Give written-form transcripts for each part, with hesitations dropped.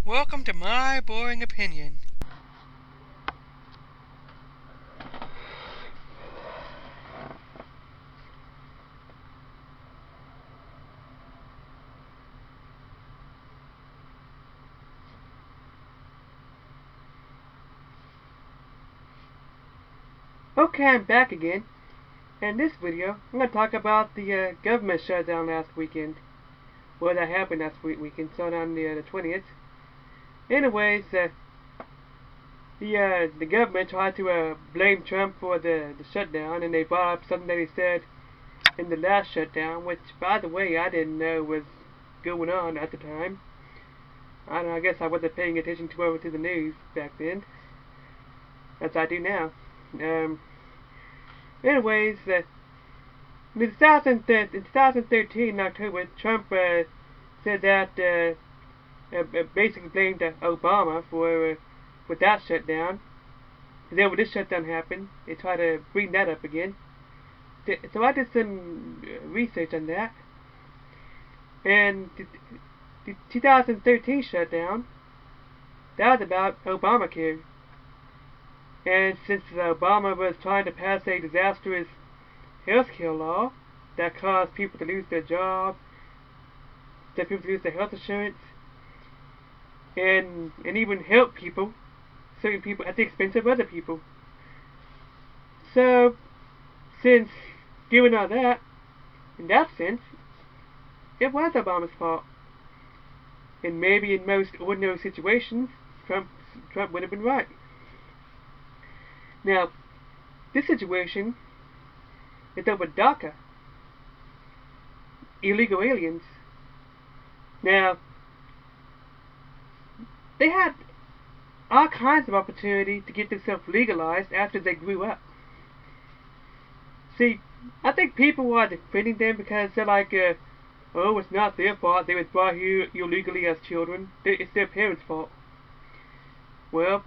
Welcome to my boring opinion. Okay, I'm back again. In this video, I'm going to talk about the government shutdown last weekend. Well, that happened last weekend, so on the 20th. Anyways, the government tried to blame Trump for the shutdown, and they brought up something that he said in the last shutdown, which, by the way, I didn't know was going on at the time. I don't know, I guess I wasn't paying attention too over to the news back then, as I do now. Anyways, in 2013, in October, Trump said that basically blamed Obama for that shutdown. And then when this shutdown happened, they tried to bring that up again. So I did some research on that. And the 2013 shutdown, that was about Obamacare. And since Obama was trying to pass a disastrous healthcare law that caused people to lose their job, that people lose their health insurance, and even help people, certain people, at the expense of other people. So, since given all that, in that sense, it was Obama's fault. And maybe in most ordinary situations, Trump would have been right. Now, this situation is over DACA, illegal aliens. Now, they had all kinds of opportunity to get themselves legalized after they grew up. See, I think people are defending them because they're like, oh, it's not their fault. They were brought here illegally as children. It's their parents' fault. Well,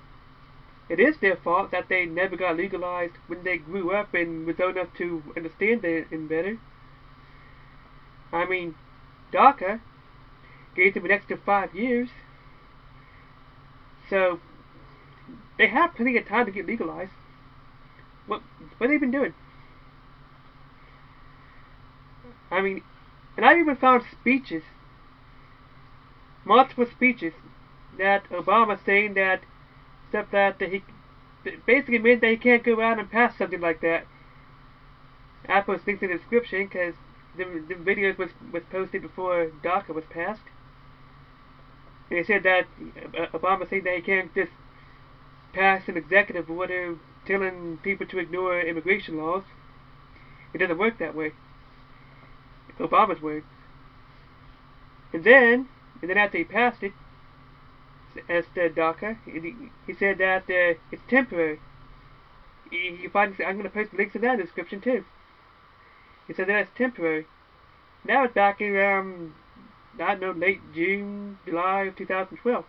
it is their fault that they never got legalized when they grew up and was old enough to understand it better. I mean, DACA gave them an extra 5 years. So, they have plenty of time to get legalized. What have they been doing? I mean, and I even found speeches, multiple speeches, that Obama saying that stuff that he basically meant that he can't go out and pass something like that. I post links in the description because the videos was posted before DACA was passed. And he said that Obama said that he can't just pass an executive order telling people to ignore immigration laws. It doesn't work that way. It's Obama's words. And then after he passed it, as the DACA, he said that it's temporary. I'm going to post links to that in the description too. He said that it's temporary. That was back in, I don't know, late June, July of 2012.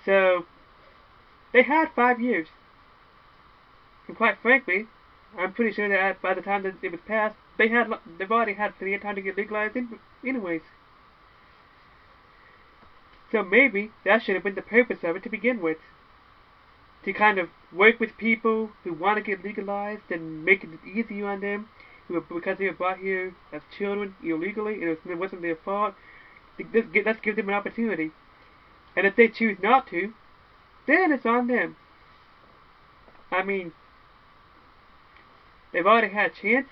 So, they had 5 years. And quite frankly, I'm pretty sure that by the time that it was passed, they've already had plenty of time to get legalized anyways. So maybe that should have been the purpose of it to begin with. To kind of work with people who want to get legalized and make it easier on them, because they were brought here as children illegally and it wasn't their fault. Let's give them an opportunity. And if they choose not to, then it's on them. I mean, they've already had a chance.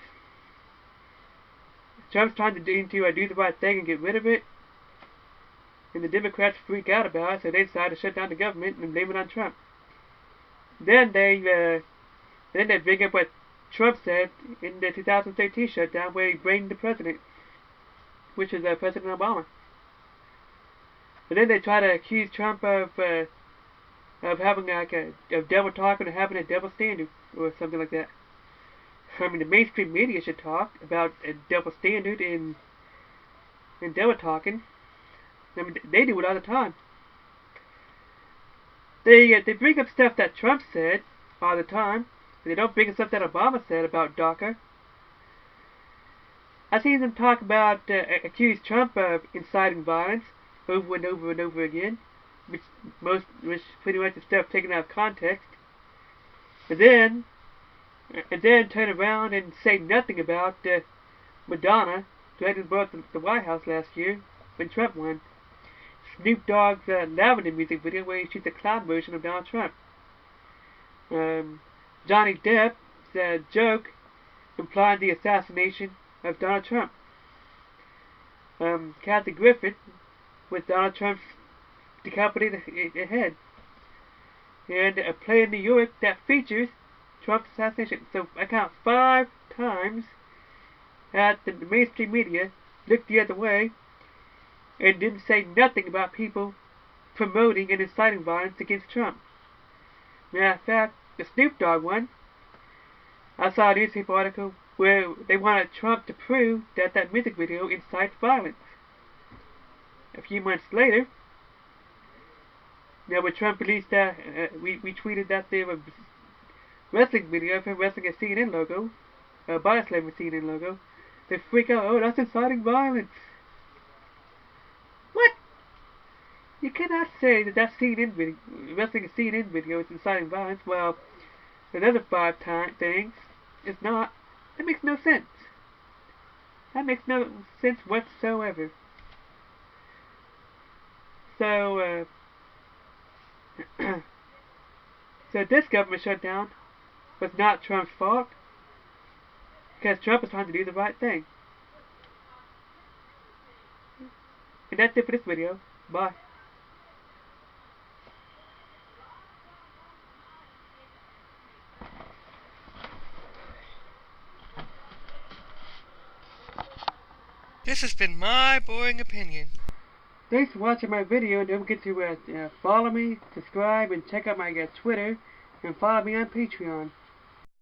Trump's trying to do the right thing and get rid of it. And the Democrats freak out about it, so they decide to shut down the government and blame it on Trump. Then they bring up what Trump said in the 2013 shutdown, where he blamed the president, which is President Obama. And then they try to accuse Trump of having of devil talking or having a double standard or something like that. I mean, the mainstream media should talk about a double standard and devil talking. I mean, they do it all the time. They bring up stuff that Trump said all the time, but they don't bring up stuff that Obama said about DACA. I seen them talk about, accuse Trump of inciting violence, over and over and over again, which pretty much is stuff taken out of context, and then turn around and say nothing about Madonna threatening to blow up the White House last year when Trump won. Snoop Dogg's Lavender music video where he shoots a clown version of Donald Trump. Johnny Depp's joke implying the assassination of Donald Trump. Kathy Griffin with Donald Trump's decapitated head. And a play in New York that features Trump's assassination. So I count 5 times that the mainstream media looked the other way and didn't say nothing about people promoting and inciting violence against Trump. Matter of fact, the Snoop Dogg one, I saw a newspaper article where they wanted Trump to prove that that music video incites violence. A few months later, when Trump released that, we tweeted that there was a wrestling video of him wrestling a CNN logo, a body slamming CNN logo. They freak out, oh, that's inciting violence. What? You cannot say that CNN video, wrestling a CNN video is inciting violence. Well, another 5 things is not. That makes no sense. That makes no sense whatsoever. So, so this government shutdown was not Trump's fault, because Trump was trying to do the right thing. And that's it for this video. Bye. This has been my boring opinion. Thanks for watching my video. Don't forget to follow me, subscribe, and check out my Twitter, and follow me on Patreon.